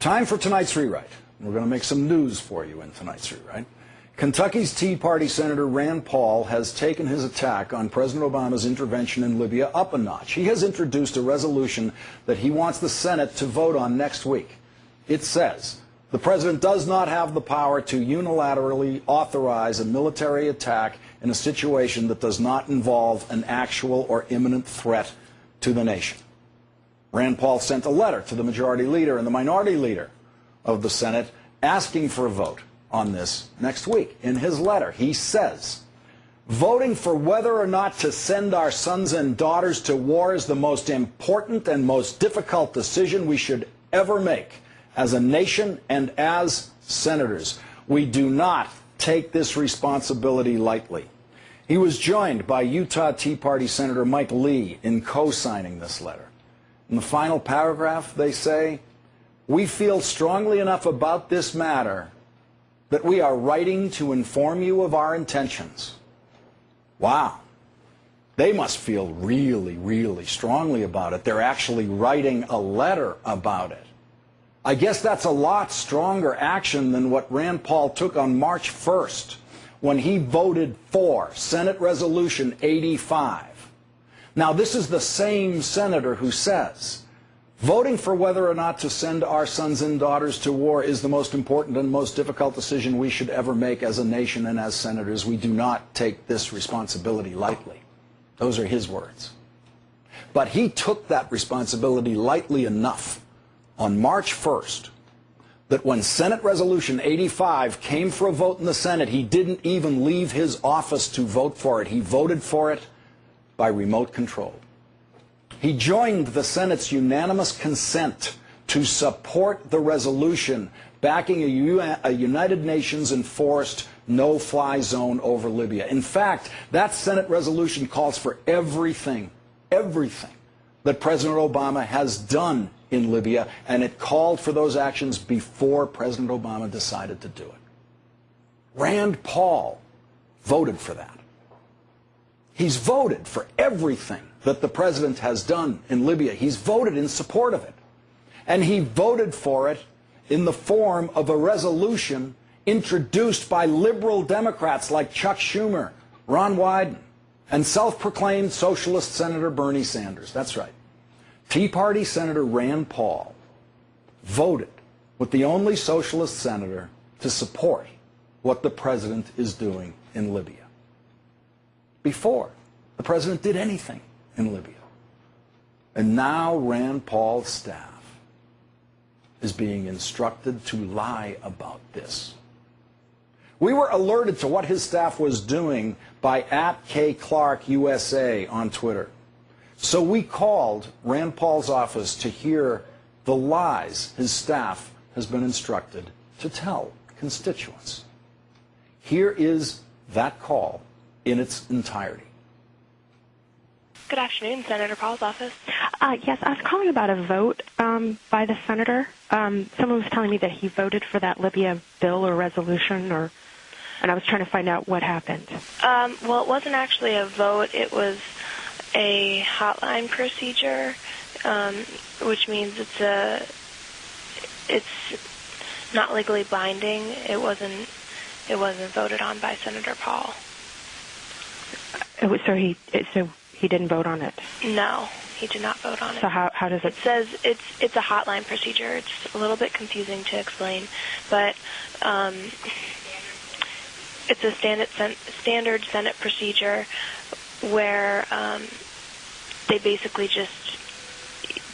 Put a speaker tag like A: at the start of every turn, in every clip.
A: Time for tonight's rewrite. We're going to make some news for you in tonight's rewrite. Kentucky's Tea Party Senator Rand Paul has taken his attack on President Obama's intervention in Libya up a notch. He has introduced a resolution that he wants the Senate to vote on next week. It says, the president does not have the power to unilaterally authorize a military attack in a situation that does not involve an actual or imminent threat to the nation. Rand Paul sent a letter to the majority leader and the minority leader of the Senate asking for a vote on this next week. In his letter, he says, voting for whether or not to send our sons and daughters to war is the most important and most difficult decision we should ever make as a nation and as senators. We do not take this responsibility lightly. He was joined by Utah Tea Party Senator Mike Lee in co-signing this letter. In the final paragraph, they say, we feel strongly enough about this matter that we are writing to inform you of our intentions. Wow. They must feel really, really strongly about it. They're actually writing a letter about it. I guess that's a lot stronger action than what Rand Paul took on March 1st when he voted for Senate Resolution 85. Now, this is the same senator who says, voting for whether or not to send our sons and daughters to war is the most important and most difficult decision we should ever make as a nation and as senators. We do not take this responsibility lightly. Those are his words. But he took that responsibility lightly enough on March 1st that when Senate Resolution 85 came for a vote in the Senate, he didn't even leave his office to vote for it. He voted for it by remote control. He joined the Senate's unanimous consent to support the resolution backing a United Nations-enforced no-fly zone over Libya. In fact, that Senate resolution calls for everything that President Obama has done in Libya, and it called for those actions before President Obama decided to do it. Rand Paul voted for that. He's voted for everything that the president has done in Libya. He's voted in support of it. And he voted for it in the form of a resolution introduced by liberal Democrats like Chuck Schumer, Ron Wyden, and self-proclaimed socialist Senator Bernie Sanders. That's right. Tea Party Senator Rand Paul voted with the only socialist senator to support what the president is doing in Libya. Before the president did anything in Libya. And now Rand Paul's staff is being instructed to lie about this. We were alerted to what his staff was doing by @KClarkUSA on Twitter. So we called Rand Paul's office to hear the lies his staff has been instructed to tell constituents. Here is that call in its entirety.
B: Good afternoon, Senator Paul's office.
C: Yes, I was calling about a vote by the senator. Someone was telling me that he voted for that Libya bill or resolution, and I was trying to find out what happened.
B: Well, it wasn't actually a vote. It was a hotline procedure, which means it's not legally binding. It wasn't voted on by Senator Paul.
C: So he didn't vote on it?
B: No, he did not vote on it.
C: So how does it?
B: It says it's a hotline procedure. It's a little bit confusing to explain, but it's a standard Senate procedure where they basically just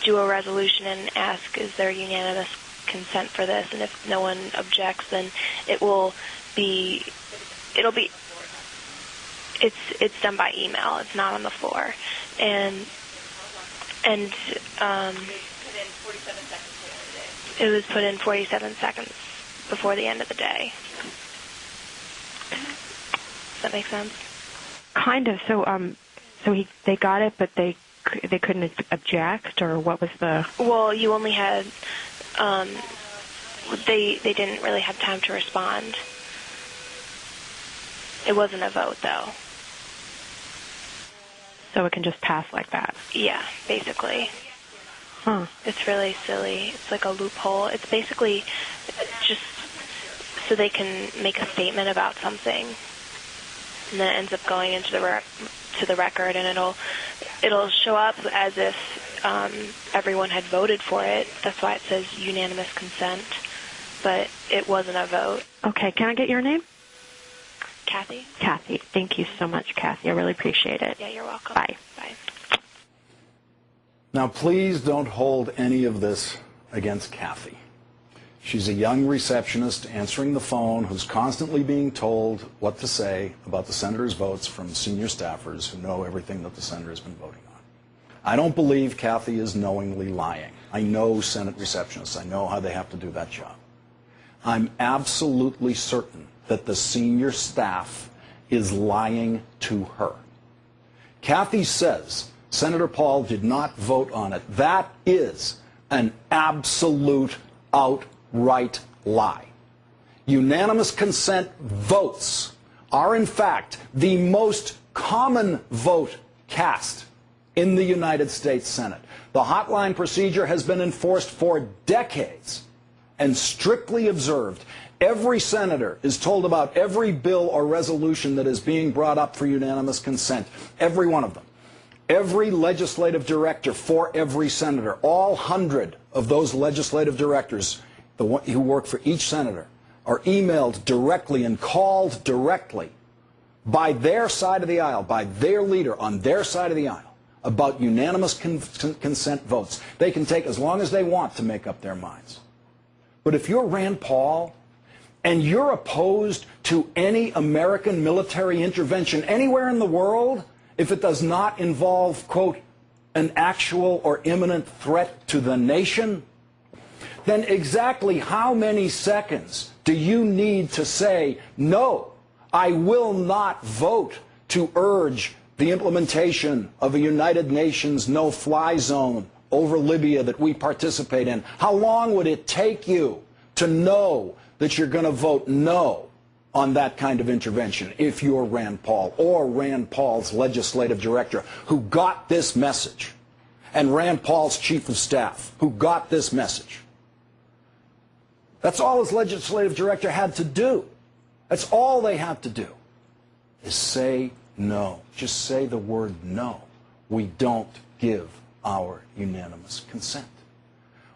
B: do a resolution and ask, is there unanimous consent for this? And if no one objects, then it'll be it's done by email. It's not on the floor, and it was put in 47 seconds before the end of the day. Does that make sense?
C: Kind of. So they got it, but they couldn't object, or what was the?
B: Well, you only had they didn't really have time to respond. It wasn't a vote, though.
C: So it can just pass like that?
B: Yeah, basically. It's really silly. It's like a loophole. It's basically just so they can make a statement about something, and then it ends up going into the record, and it'll show up as if everyone had voted for it. That's why it says unanimous consent, but it wasn't a vote.
C: Okay, can I get your name?
B: Kathy?
C: Kathy. Thank you so much, Kathy. I really appreciate it.
B: Yeah, you're welcome.
C: Bye.
B: Bye.
A: Now, please don't hold any of this against Kathy. She's a young receptionist answering the phone who's constantly being told what to say about the senator's votes from senior staffers who know everything that the senator has been voting on. I don't believe Kathy is knowingly lying. I know Senate receptionists. I know how they have to do that job. I'm absolutely certain that the senior staff is lying to her. Kathy says Senator Paul did not vote on it. That is an absolute outright lie. Unanimous consent votes are, in fact, the most common vote cast in the United States Senate. The hotline procedure has been enforced for decades and strictly observed. Every senator is told about every bill or resolution that is being brought up for unanimous consent, every one of them. Every legislative director for every senator, all 100 of those legislative directors who work for each senator, are emailed directly and called directly by their side of the aisle, by their leader on their side of the aisle, about unanimous consent votes. They can take as long as they want to make up their minds. But if you're Rand Paul and you're opposed to any American military intervention anywhere in the world, if it does not involve, quote, an actual or imminent threat to the nation, then exactly how many seconds do you need to say, no, I will not vote to urge the implementation of a United Nations no-fly zone over Libya that we participate in? How long would it take you to know that you're going to vote no on that kind of intervention if you're Rand Paul or Rand Paul's legislative director who got this message, and Rand Paul's chief of staff who got this message? That's all his legislative director had to do. That's all they had to do, is say no. Just say the word no. We don't give our unanimous consent.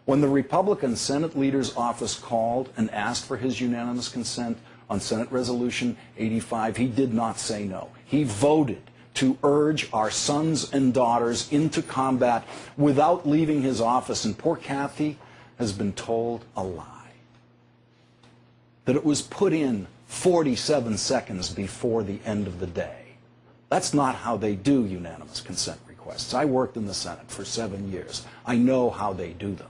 A: When the Republican Senate leader's office called and asked for his unanimous consent on Senate Resolution 85, he did not say no. He voted to urge our sons and daughters into combat without leaving his office. And poor Kathy has been told a lie. That it was put in 47 seconds before the end of the day. That's not how they do unanimous consent requests. I worked in the Senate for 7 years. I know how they do them.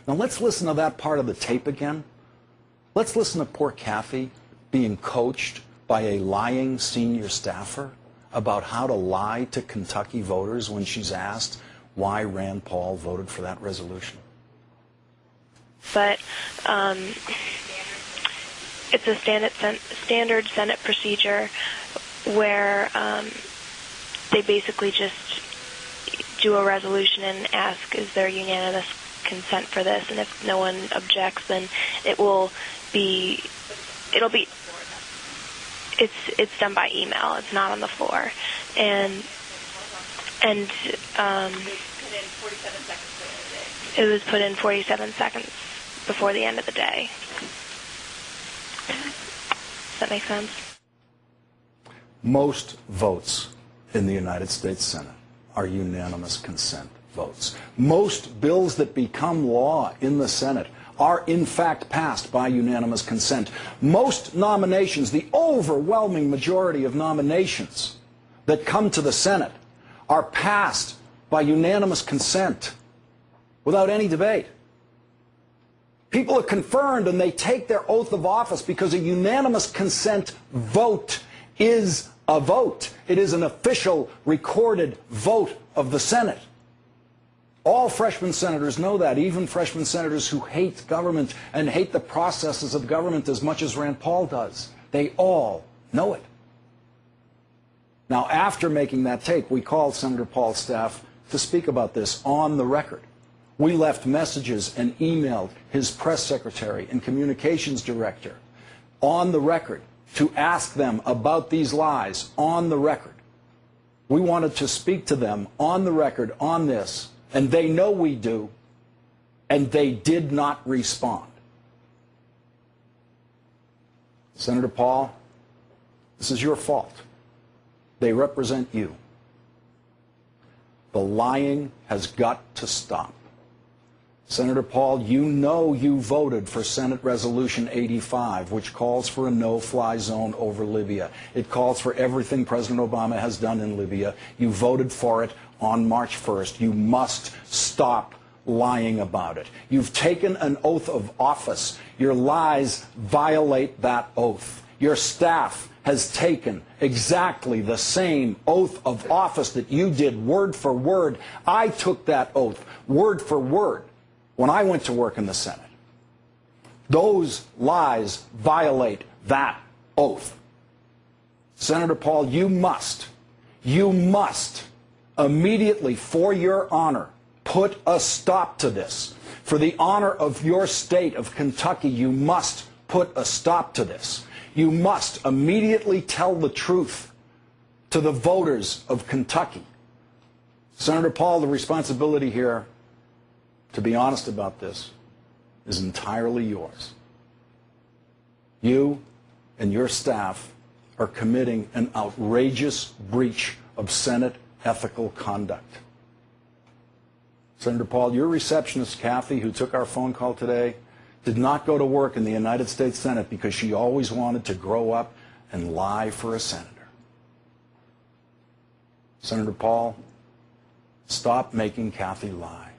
A: Now let's listen to that part of the tape again. Let's listen to poor Kathy being coached by a lying senior staffer about how to lie to Kentucky voters when she's asked why Rand Paul voted for that resolution.
B: But it's a standard Senate procedure where they basically just do a resolution and ask, is there unanimous consent for this? And if no one objects, then it's done by email. It's not on the floor. And it was put in 47 seconds before the end of the day. Does that make sense?
A: Most votes in the United States Senate are unanimous consent votes. Most bills that become law in the Senate are in fact passed by unanimous consent. Most nominations, the overwhelming majority of nominations that come to the Senate, are passed by unanimous consent without any debate. People are confirmed and they take their oath of office because a unanimous consent vote is a vote. It is an official recorded vote of the Senate. All freshman senators know that, even freshman senators who hate government and hate the processes of government as much as Rand Paul does. They all know it. Now, after making that tape, we called Senator Paul's staff to speak about this on the record. We left messages and emailed his press secretary and communications director on the record to ask them about these lies on the record. We wanted to speak to them on the record on this, and they know we do, and they did not respond. Senator Paul, this is your fault. They represent you. The lying has got to stop. Senator Paul, you know you voted for Senate Resolution 85, which calls for a no-fly zone over Libya. It calls for everything President Obama has done in Libya. You voted for it on March 1st. You must stop lying about it. You've taken an oath of office. Your lies violate that oath. Your staff has taken exactly the same oath of office that you did word for word. I took that oath word for word when I went to work in the Senate. Those lies violate that oath. Senator Paul, you must immediately, for your honor, put a stop to this. For the honor of your state of Kentucky, you must put a stop to this. You must immediately tell the truth to the voters of Kentucky. Senator Paul, the responsibility here, to be honest about this, is entirely yours. You and your staff are committing an outrageous breach of Senate ethical conduct. Senator Paul, your receptionist, Kathy, who took our phone call today, did not go to work in the United States Senate because she always wanted to grow up and lie for a senator. Senator Paul, stop making Kathy lie.